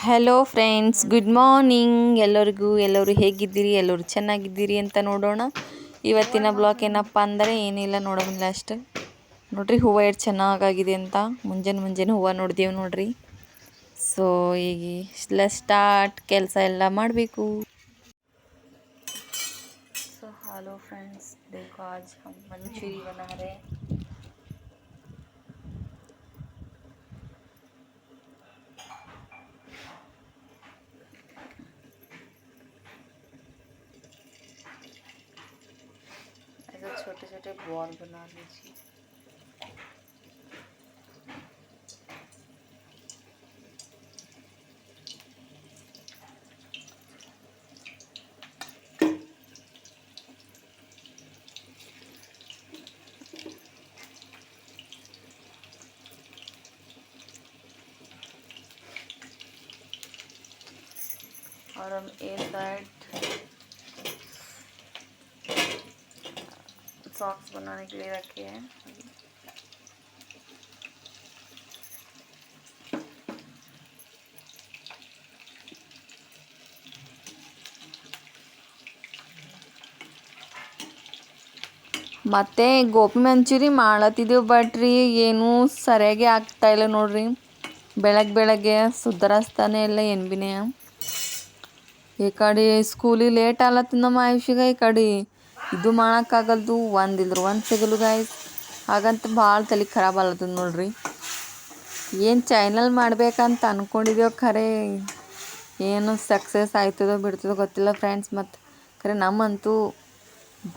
Hello friends, good morning ಎಲ್ಲರೂ ಹೇಗಿದ್ದೀರಿ? ಎಲ್ಲರೂ ಚೆನ್ನಾಗಿದ್ದೀರಿ ಅಂತ ನೋಡೋಣ. ಇವತ್ತಿನ ಬ್ಲಾಗ್ ಏನಪ್ಪ ಅಂದರೆ ಏನಿಲ್ಲ, ನೋಡೋದಿಲ್ಲ ಅಷ್ಟು. ನೋಡ್ರಿ ಹೂವು ಎಷ್ಟು ಚೆನ್ನಾಗಾಗಿದೆ ಅಂತ. ಮುಂಜಾನೆ ಹೂವು ನೋಡಿದೆವು ನೋಡ್ರಿ. ಸೊ ಈಗ ಸ್ಟಾರ್ಟ್ ಕೆಲಸ ಎಲ್ಲ ಮಾಡಬೇಕು. ಸೊ ಹಲೋ ಫ್ರೆಂಡ್ಸ್, देखो आज हम मंचूरी बना रहे हैं. ऐसे छोटे छोटे बॉल बना लीजिए. और हम एक साइड सॉक्स बनाने के लिए रखे हैं. ಮತ್ತು ಗೋಬಿ ಮಂಚೂರಿ ಮಾಡತ್ತಿದ್ದೆವು, ಬಟ್ ರೀ ಏನೂ ಸರಿಯಾಗಿ ಆಗ್ತಾಯಿಲ್ಲ ನೋಡ್ರಿ. ಬೆಳಗ್ಗೆ ಸುಧಾರಿಸ್ತಾನೆ ಇಲ್ಲ ಏನು ಭೀನೇ. ಈ ಕಡೆ ಸ್ಕೂಲಿಗೆ ಲೇಟ್ ಆಗ್ಲತ್ತದ ನಮ್ಮ ಆಯುಷಿಗೆ, ಈ ಕಡೆ ಇದು ಮಾಡೋಕ್ಕಾಗಲ್ದು, ಒಂದಿಲ್ದ್ರು ಒಂದು ಸಿಗಲು ಗಾಯ್ಸ್. ಹಾಗಂತ ಭಾಳ ತಲೆ ಖರಾಬ್ ಆಗ್ಲತ್ತದ ನೋಡ್ರಿ. ಏನು ಚಾನಲ್ ಮಾಡ್ಬೇಕಂತ ಅಂದ್ಕೊಂಡಿದ್ದೇವೆ, ಖರೆ ಏನು ಸಕ್ಸಸ್ ಆಯ್ತದೋ ಬಿಡ್ತದೋ ಗೊತ್ತಿಲ್ಲ ಫ್ರೆಂಡ್ಸ್. ಮತ್ತು ಖರೆ ನಮ್ಮಂತೂ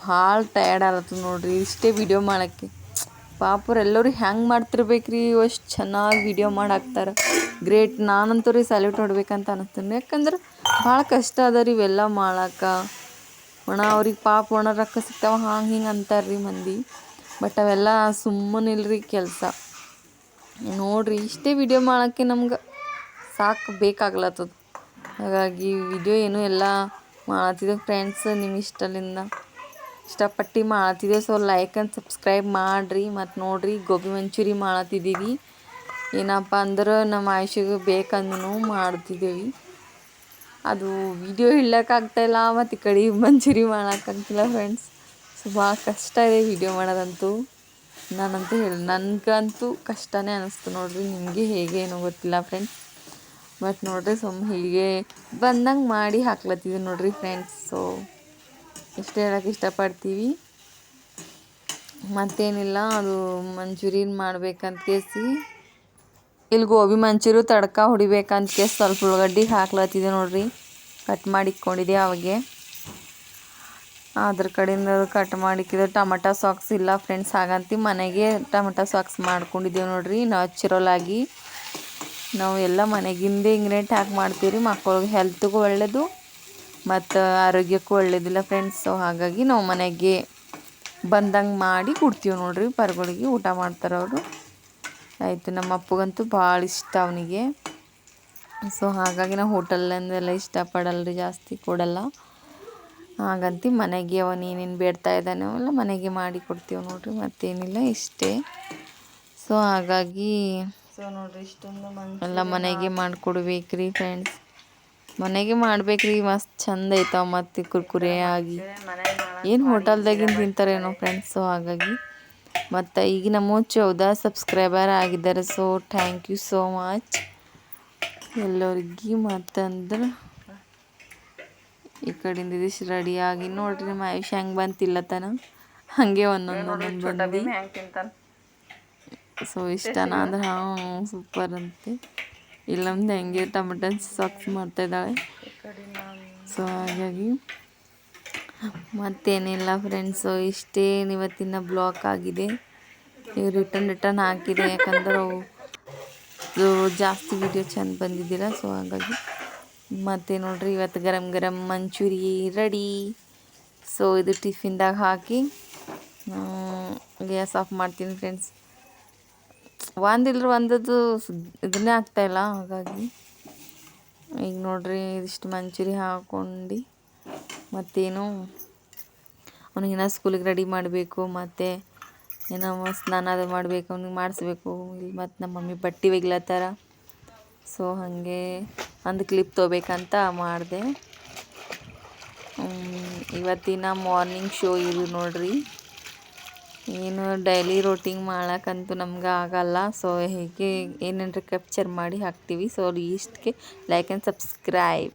ಭಾಳ ಟಯರ್ಡ್ ಆಗ್ಲತ್ತದ ನೋಡ್ರಿ ಇಷ್ಟೇ ವಿಡಿಯೋ ಮಾಡೋಕ್ಕೆ. ಪಾಪರೆಲ್ಲರೂ ಹೆಂಗೆ ಮಾಡ್ತಿರ್ಬೇಕ್ರಿ, ಅಷ್ಟು ಚೆನ್ನಾಗಿ ವಿಡಿಯೋ ಮಾಡಾಕ್ತಾರೆ. ಗ್ರೇಟ್. ನಾನಂತೂ ರೀ ಸಲ್ಯೂಟ್ ಹೊಡ್ಬೇಕಂತ ಅನ್ನಿಸ್ತೀನಿ. ಯಾಕಂದ್ರೆ ಭಾಳ ಕಷ್ಟ ಅದ ರೀ ಇವೆಲ್ಲ ಮಾಡೋಕೆ. ಅವ್ರಿಗೆ ಪಾಪ ರೊಕ್ಕ ಸಿಗ್ತಾವ ಹಂಗೆ ಹಿಂಗೆ ಅಂತಾರೆ ರೀ ಮಂದಿ. ಬಟ್ ಅವೆಲ್ಲ ಸುಮ್ಮನಿಲ್ರಿ ಕೆಲಸ. ನೋಡ್ರಿ ಇಷ್ಟೇ ವಿಡಿಯೋ ಮಾಡೋಕ್ಕೆ ನಮ್ಗೆ ಸಾಕು ಬೇಕಾಗ್ಲತ್ತದ. ಹಾಗಾಗಿ ವಿಡಿಯೋ ಏನೂ ಎಲ್ಲ ಮಾಡತ್ತಿದ್ದೇವೆ ಫ್ರೆಂಡ್ಸ್, ನಿಮ್ಮ ಇಷ್ಟಪಟ್ಟು ಮಾಡತ್ತಿದ್ದೇವೆ. ಸೊ ಲೈಕ್ ಆ್ಯಂಡ್ ಸಬ್ಸ್ಕ್ರೈಬ್ ಮಾಡಿರಿ. ಮತ್ತು ನೋಡಿರಿ ಗೋಬಿ ಮಂಚೂರಿ ಮಾಡತ್ತಿದ್ದೀವಿ. ಏನಪ್ಪ ಅಂದ್ರೆ ನಮ್ಮ ಆಯುಷಿಗೆ ಬೇಕಂದ್ರೂ ಮಾಡ್ತಿದ್ದೇವೆ. ಅದು ವಿಡಿಯೋ ಇಡೋಕ್ಕಾಗ್ತಾಯಿಲ್ಲ, ಮತ್ತು ಈ ಕಡೆ ಮಂಚೂರಿ ಮಾಡೋಕ್ಕಾಗ್ತಿಲ್ಲ ಫ್ರೆಂಡ್ಸ್. ಸೊ ಭಾಳ ಕಷ್ಟ ಇದೆ ವಿಡಿಯೋ ಮಾಡೋದಂತೂ. ನನಗಂತೂ ಕಷ್ಟನೇ ಅನ್ನಿಸ್ತು ನೋಡ್ರಿ. ನಿಮಗೆ ಹೇಗೆ ಏನೋ ಗೊತ್ತಿಲ್ಲ ಫ್ರೆಂಡ್ಸ್. ಬಟ್ ನೋಡ್ರಿ ಹೀಗೆ ಬಂದಂಗೆ ಮಾಡಿ ಹಾಕ್ಲತ್ತಿದ್ದೀವಿ ನೋಡ್ರಿ ಫ್ರೆಂಡ್ಸ್. ಸೊ ಇಷ್ಟೇ ಹೇಳೋಕ್ಕೆ ಇಷ್ಟಪಡ್ತೀವಿ. ಮತ್ತೇನಿಲ್ಲ, ಅದು ಮಂಚೂರಿಯನ್ ಮಾಡ್ಬೇಕಂತ ಕೇಸಿ ಇಲ್ಲಿ ಗೋಬಿ ಮಂಚೂರಿ ತಡ್ಕ ಹೊಡಿಬೇಕಂತ ಕೇಸಿ ಸ್ವಲ್ಪ ಉಳ್ಳಾಗಡ್ಡಿ ಹಾಕ್ಲತ್ತಿದ್ದೆ ನೋಡ್ರಿ. ಕಟ್ ಮಾಡಿ ಇಟ್ಕೊಂಡಿದ್ದೆ ಅವಾಗೆ. ಅದ್ರ ಕಡೆಯಿಂದ ಕಟ್ ಮಾಡಿಕ್ಕಿದ್ರೆ ಟೊಮೆಟೊ ಸಾಕ್ಸ್ ಇಲ್ಲ ಫ್ರೆಂಡ್ಸ್, ಹಾಗಂತ ಮನೆಗೆ ಟೊಮೆಟೊ ಸಾಕ್ಸ್ ಮಾಡ್ಕೊಂಡಿದ್ದೇವೆ ನೋಡ್ರಿ. ನ್ಯಾಚುರಲ್ ಆಗಿ ನಾವು ಎಲ್ಲ ಮನೆಗಿಂದೇ ಇಂಗ್ರೀಡಿಯೆಂಟ್ ಹಾಕಿ ಮಾಡ್ತೀವಿ. ಮಕ್ಕಳಿಗೆ ಹೆಲ್ತ್ಗೂ ಒಳ್ಳೆಯದು ಮತ್ತು ಆರೋಗ್ಯಕ್ಕೂ ಒಳ್ಳೇದಿಲ್ಲ ಫ್ರೆಂಡ್ಸ್. ಸೊ ಹಾಗಾಗಿ ನಾವು ಮನೆಗೆ ಬಂದಂಗೆ ಮಾಡಿ ಕೊಡ್ತೀವಿ ನೋಡ್ರಿ. ಪರ್ಗಳಿಗೆ ಊಟ ಮಾಡ್ತಾರೆ ಅವರು. ಆಯಿತು, ನಮ್ಮ ಅಪ್ಪಗಂತೂ ಭಾಳ ಇಷ್ಟ ಅವನಿಗೆ. ಸೊ ಹಾಗಾಗಿ ನಾವು ಹೋಟೆಲಿಂದೆಲ್ಲ ಇಷ್ಟಪಡಲ್ರಿ, ಜಾಸ್ತಿ ಕೊಡಲ್ಲ. ಹಾಗಂತ ಮನೆಗೆ ಅವನೇನೇನು ಬೇಡ್ತಾ ಇದ್ದಾನೆ ಅವೆಲ್ಲ ಮನೆಗೆ ಮಾಡಿ ಕೊಡ್ತೀವಿ ನೋಡ್ರಿ. ಮತ್ತೇನಿಲ್ಲ, ಇಷ್ಟೇ. ಸೊ ಹಾಗಾಗಿ ನೋಡ್ರಿ ಇಷ್ಟೊಂದು ಎಲ್ಲ ಮನೆಗೆ ಮಾಡಿಕೊಡ್ಬೇಕ್ರಿ ಫ್ರೆಂಡ್ಸ್. ಮನೆಗೆ ಮಾಡ್ಬೇಕ್ರಿ, ಮಸ್ತ್ ಚಂದ ಐತಾವ. ಮತ್ತು ಕುರ್ಕುರೆ ಆಗಿ ಏನು ಹೋಟೆಲ್ದಾಗಿನ ತಿಂತಾರೇನೋ ಫ್ರೆಂಡ್ಸ್. ಸೊ ಹಾಗಾಗಿ ಮತ್ತು ಈಗ ನಮ್ಮ 14 ಸಬ್ಸ್ಕ್ರೈಬರ್ ಆಗಿದ್ದಾರೆ. So thank you so much ಎಲ್ಲರಿಗೆ. ಮತ್ತಂದ್ರೆ ಈ ಕಡೆಯಿಂದ ಇದಿಷ್ಟು ರೆಡಿಯಾಗಿ ನೋಡ್ರಿ ನಮ್ಮ ಆಯುಷ್ ಹೆಂಗೆ ಬಂತಿಲ್ಲತನ ಹಾಗೆ ಒಂದೊಂದು ಬಂದು. ಸೊ ಇಷ್ಟನ ಅಂದ್ರೆ ಸೂಪರ್ ಅಂತೆ. ಇಲ್ಲೊಂದು ಹೆಂಗೆ ಟೊಮೆಟೊ ಸಾಕ್ಸ್ ಮಾಡ್ತಾಯಿದ್ದಾಳೆ. ಸೊ ಹಾಗಾಗಿ ಮತ್ತೇನಿಲ್ಲ ಫ್ರೆಂಡ್ಸು, ಇಷ್ಟೇ ಇವತ್ತಿನ ಬ್ಲಾಗ್ ಆಗಿದೆ. ಈಗ ರಿಟರ್ನ್ ಹಾಕಿದೆ, ಯಾಕಂದ್ರೆ ಅವು ಜಾಸ್ತಿ ವಿಡಿಯೋ ಚೆಂದ ಬಂದಿದ್ದಿಲ್ಲ. ಸೊ ಹಾಗಾಗಿ ಮತ್ತು ನೋಡ್ರಿ ಇವತ್ತು ಗರಂ ಮಂಚೂರಿ ರೆಡಿ. ಸೊ ಇದು ಟಿಫಿನ್ದಾಗ ಹಾಕಿ ಗ್ಯಾಸ್ ಆಫ್ ಮಾಡ್ತೀನಿ ಫ್ರೆಂಡ್ಸ್. ಒಂದದ್ದು ಇದನ್ನೇ ಆಗ್ತಾಯಿಲ್ಲ. ಹಾಗಾಗಿ ಈಗ ನೋಡ್ರಿ ಇದಿಷ್ಟು ಮಂಚೂರಿ ಹಾಕ್ಕೊಂಡು ಮತ್ತೇನು ಅವ್ನಿಗೆ ಸ್ಕೂಲಿಗೆ ರೆಡಿ ಮಾಡಬೇಕು. ಮತ್ತು ಏನೋ ಸ್ನಾನ ಅದು ಮಾಡಬೇಕು, ಅವ್ನಿಗೆ ಮಾಡಿಸ್ಬೇಕು. ಇಲ್ಲಿ ಮತ್ತು ನಮ್ಮ ಮಮ್ಮಿ ಬಟ್ಟೆ ಒಗಿಲತ್ತಾರ. ಸೊ ಹಾಗೆ ಒಂದು ಕ್ಲಿಪ್ ತೊಗೋಬೇಕಂತ ಮಾಡಿದೆ. ಇವತ್ತಿನ ಮಾರ್ನಿಂಗ್ ಶೋ ಇದು ನೋಡ್ರಿ. ಏನು ಡೈಲಿ ರೋಟಿಂಗ್ ಮಾಡೋಕ್ಕಂತೂ ನಮ್ಗೆ ಆಗಲ್ಲ. ಸೊ ಹೀಗೆ ಏನೇನಾರ ಕ್ಯಾಪ್ಚರ್ ಮಾಡಿ ಹಾಕ್ತೀವಿ. ಸೊ ಇಷ್ಟಕ್ಕೆ ಲೈಕ್ ಆ್ಯಂಡ್ ಸಬ್ಸ್ಕ್ರೈಬ್.